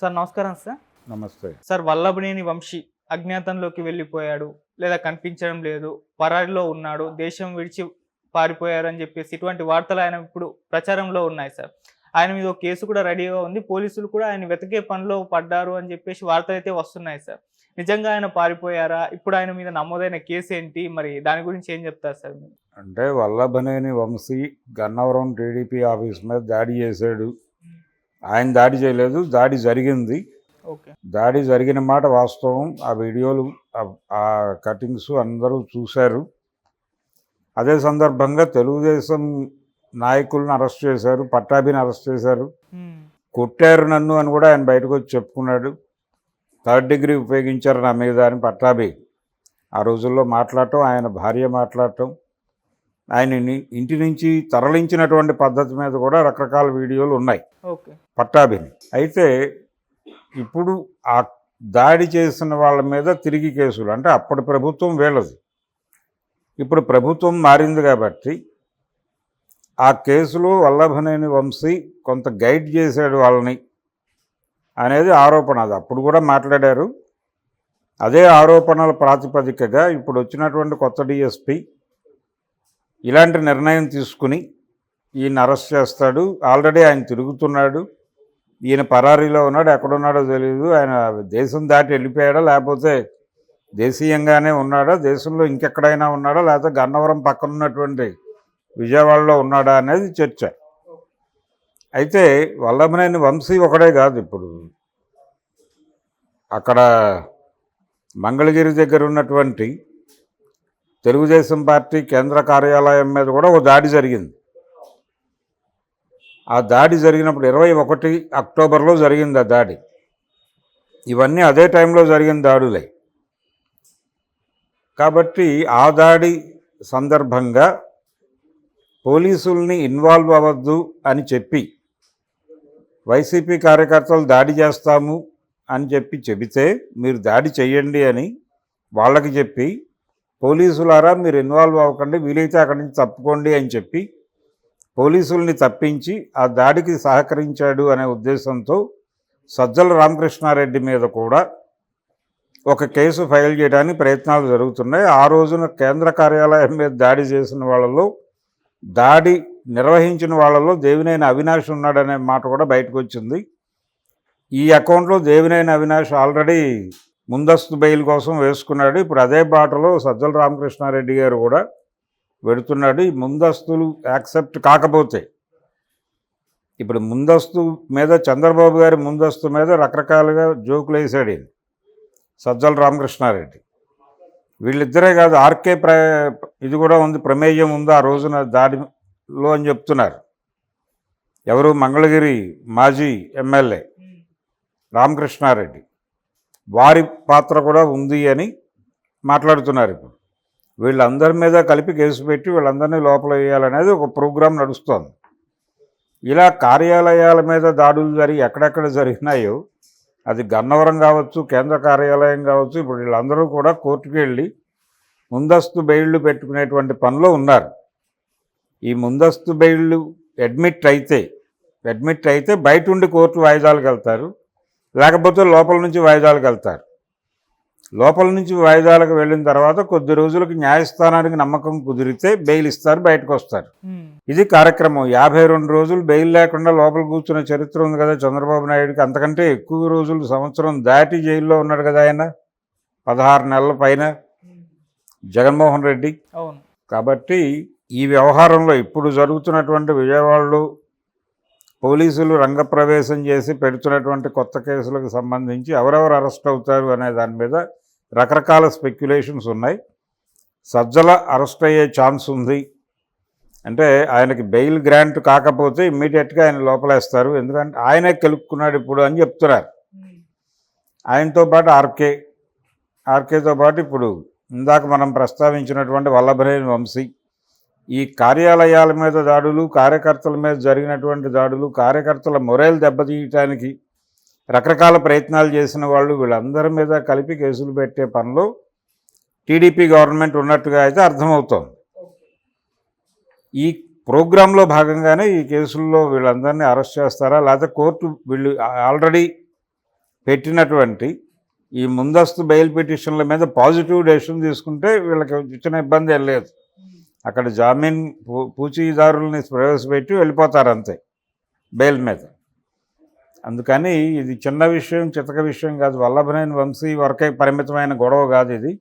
Sir నమస్కారం sir. నమస్తే. Sir Vallabhaneni Vamsi అజ్ఞాతంలోకి వెళ్ళిపోయాడు, లేదా కనిపించడం లేదు, పరారీలో ఉన్నాడు, దేశం విడిచి పారిపోయారని చెప్పేసి ఇటువంటి వార్తలు ఆయన ఇప్పుడు ప్రచారంలో ఉన్నాయి సార్. ఆయన మీద ఒక కేసు కూడా రెడీగా ఉంది. పోలీసులు కూడా ఆయన వెతికే పనిలో పడ్డారు అని చెప్పేసి వార్తలైతే వస్తున్నాయి సార్. నిజంగా ఆయన పారిపోయారా? ఇప్పుడు ఆయన మీద నమోదైన కేసు ఏంటి? మరి దాని గురించి ఏం చెప్తారు సార్ మీరు? అంటే వల్లభనేని వంశీ గన్నవరం టీడీపీ ఆఫీస్ మీద దాడి చేశాడు. ఆయన దాడి చేయలేదు, దాడి జరిగింది. ఓకే. దాడి జరిగిన మాట వాస్తవం. ఆ వీడియోలు, ఆ కటింగ్స్ అందరూ చూశారు. అదే సందర్భంగా తెలుగుదేశం నాయకులను అరెస్ట్ చేశారు, పట్టాభిని అరెస్ట్ చేశారు. కొట్టారు నన్ను అని కూడా ఆయన బయటకు వచ్చి చెప్పుకున్నాడు. 3rd డిగ్రీ ఉపయోగించారు నా మీద అని పట్టాభి ఆ రోజుల్లో మాట్లాడటం, ఆయన భార్య మాట్లాడటం, ఆయన ఇంటి నుంచి తరలించినటువంటి పద్ధతి మీద కూడా రకరకాల వీడియోలు ఉన్నాయి పట్టాభిని. అయితే ఇప్పుడు ఆ దాడి చేసిన వాళ్ళ మీద తిరిగి కేసులు, అంటే అప్పటి ప్రభుత్వం వీళ్ళది, ఇప్పుడు ప్రభుత్వం మారింది కాబట్టి ఆ కేసులో వల్లభనేని వంశీ కొంత గైడ్ చేశాడు వాళ్ళని అనేది ఆరోపణ. అది అప్పుడు కూడా మాట్లాడారు. అదే ఆరోపణల ప్రాతిపదికగా ఇప్పుడు వచ్చినటువంటి కొత్త డిఎస్పి ఇలాంటి నిర్ణయం తీసుకుని ఈయన అరెస్ట్ చేస్తాడు. ఆల్రెడీ ఆయన తిరుగుతున్నాడు, ఈయన పరారీలో ఉన్నాడు, ఎక్కడున్నాడో తెలియదు. ఆయన దేశం దాటి వెళ్ళిపోయాడా, లేకపోతే దేశీయంగానే ఉన్నాడా, దేశంలో ఇంకెక్కడైనా ఉన్నాడా, లేకపోతే గన్నవరం పక్కన ఉన్నటువంటి విజయవాడలో ఉన్నాడా అనేది చర్చ. అయితే వల్లభనేని వంశీ ఒకడే కాదు, ఇప్పుడు అక్కడ మంగళగిరి దగ్గర ఉన్నటువంటి తెలుగుదేశం పార్టీ కేంద్ర కార్యాలయం మీద కూడా ఒక దాడి జరిగింది. ఆ దాడి జరిగినప్పుడు 21 అక్టోబర్లో జరిగింది ఆ దాడి. ఇవన్నీ అదే టైంలో జరిగిన దాడులే. కాబట్టి ఆ దాడి సందర్భంగా పోలీసుల్ని ఇన్వాల్వ్ అవ్వద్దు అని చెప్పి, వైసీపీ కార్యకర్తలు దాడి చేస్తాము అని చెబితే మీరు దాడి చెయ్యండి అని వాళ్ళకి చెప్పి, పోలీసులారా మీరు ఇన్వాల్వ్ అవ్వకండి, వీలైతే అక్కడి నుంచి తప్పుకోండి అని చెప్పి పోలీసుల్ని తప్పించి ఆ దాడికి సహకరించాడు అనే ఉద్దేశంతో సజ్జల రామకృష్ణారెడ్డి మీద కూడా ఒక కేసు ఫైల్ చేయడానికి ప్రయత్నాలు జరుగుతున్నాయి. ఆ రోజున కేంద్ర కార్యాలయం మీద దాడి చేసిన వాళ్ళలో, దాడి నిర్వహించిన వాళ్ళలో దేవినేని అవినాష్ ఉన్నాడనే మాట కూడా బయటకు వచ్చింది. ఈ అకౌంట్లో దేవినేని అవినాష్ ఆల్రెడీ ముందస్తు బెయిల్ కోసం వేసుకున్నాడు. ఇప్పుడు అదే బాటలో సజ్జల రామకృష్ణారెడ్డి గారు కూడా పెడుతున్నాడు. ఈ ముందస్తులు యాక్సెప్ట్ కాకపోతే, ఇప్పుడు ముందస్తు మీద చంద్రబాబు గారి ముందస్తు మీద రకరకాలుగా జోకులు వేసాడు సజ్జల రామకృష్ణారెడ్డి. వీళ్ళిద్దరే కాదు, ఆర్కే ఇది కూడా ఉంది, ప్రమేయం ఉంది ఆ రోజున దాడిలో అని చెప్తున్నారు. ఎవరు? మంగళగిరి మాజీ ఎమ్మెల్యే రామకృష్ణారెడ్డి, వారి పాత్ర కూడా ఉంది అని మాట్లాడుతున్నారు. ఇప్పుడు వీళ్ళందరి మీద కలిపి కేసు పెట్టి వీళ్ళందరినీ లోపల వేయాలనేది ఒక ప్రోగ్రాం నడుస్తోంది. ఇలా కార్యాలయాల మీద దాడులు ఎక్కడెక్కడ జరిగినాయో, అది గన్నవరం కావచ్చు, కేంద్ర కార్యాలయం కావచ్చు, ఇప్పుడు వీళ్ళందరూ కూడా కోర్టుకు వెళ్ళి ముందస్తు బెయిళ్లు పెట్టుకునేటువంటి పనిలో ఉన్నారు. ఈ ముందస్తు బెయిళ్లు అడ్మిట్ అయితే బయట ఉండి కోర్టు వాయిదాలకు వెళ్తారు, లేకపోతే లోపల నుంచి వాయిదాలకు వెళ్తారు. లోపల నుంచి వాయిదాలకు వెళ్ళిన తర్వాత కొద్ది రోజులకు న్యాయస్థానానికి నమ్మకం కుదిరితే బెయిల్ ఇస్తారు, బయటకు వస్తారు. ఇది కార్యక్రమం. 52 రోజులు బెయిల్ లేకుండా లోపల కూర్చున్న చరిత్ర ఉంది కదా చంద్రబాబు నాయుడుకి. అంతకంటే ఎక్కువ రోజులు, సంవత్సరం దాటి జైల్లో ఉన్నాడు కదా ఆయన, 16 నెలల పైన జగన్మోహన్ రెడ్డి. కాబట్టి ఈ వ్యవహారంలో ఇప్పుడు జరుగుతున్నటువంటి విజయవాడలో పోలీసులు రంగప్రవేశం చేసి పెడుతున్నటువంటి కొత్త కేసులకు సంబంధించి ఎవరెవరు అరెస్ట్ అవుతారు అనే దాని మీద రకరకాల స్పెక్యులేషన్స్ ఉన్నాయి. సజ్జల అరెస్ట్ అయ్యే ఛాన్స్ ఉంది. అంటే ఆయనకి బెయిల్ గ్రాంట్ కాకపోతే ఇమ్మీడియట్గా ఆయన లోపలేస్తారు, ఎందుకంటే ఆయనే కెలుక్కున్నాడు ఇప్పుడు అని చెప్తున్నారు. ఆయనతో పాటు ఆర్కేతో పాటు ఇప్పుడు ఇందాక మనం ప్రస్తావించినటువంటి వల్లభనేని వంశీ. ఈ కార్యాలయాల మీద దాడులు, కార్యకర్తల మీద జరిగినటువంటి దాడులు, కార్యకర్తల మొరేల్ దెబ్బతీయటానికి రకరకాల ప్రయత్నాలు చేసిన వాళ్ళు, వీళ్ళందరి మీద కలిపి కేసులు పెట్టే పనిలో టీడీపీ గవర్నమెంట్ ఉన్నట్టుగా అయితే అర్థమవుతోంది. ఈ ప్రోగ్రాంలో భాగంగానే ఈ కేసుల్లో వీళ్ళందరినీ అరెస్ట్ చేస్తారా, లేకపోతే కోర్టు వీళ్ళు ఆల్రెడీ పెట్టినటువంటి ఈ ముందస్తు బెయిల్ పిటిషన్ల మీద పాజిటివ్ డెసిషన్ తీసుకుంటే వీళ్ళకి ఇచ్చిన ఇబ్బంది ఏం లేదు. అక్కడ జామీన్ పూచీదారుల్ని ప్రవేశపెట్టి వెళ్ళిపోతారు అంతే బెయిల్ మీద. అందుకని ఇది చిన్న విషయం, చితక విషయం కాదు. వల్లభనేని వంశీ వరకే పరిమితమైన గొడవ కాదు ఇది.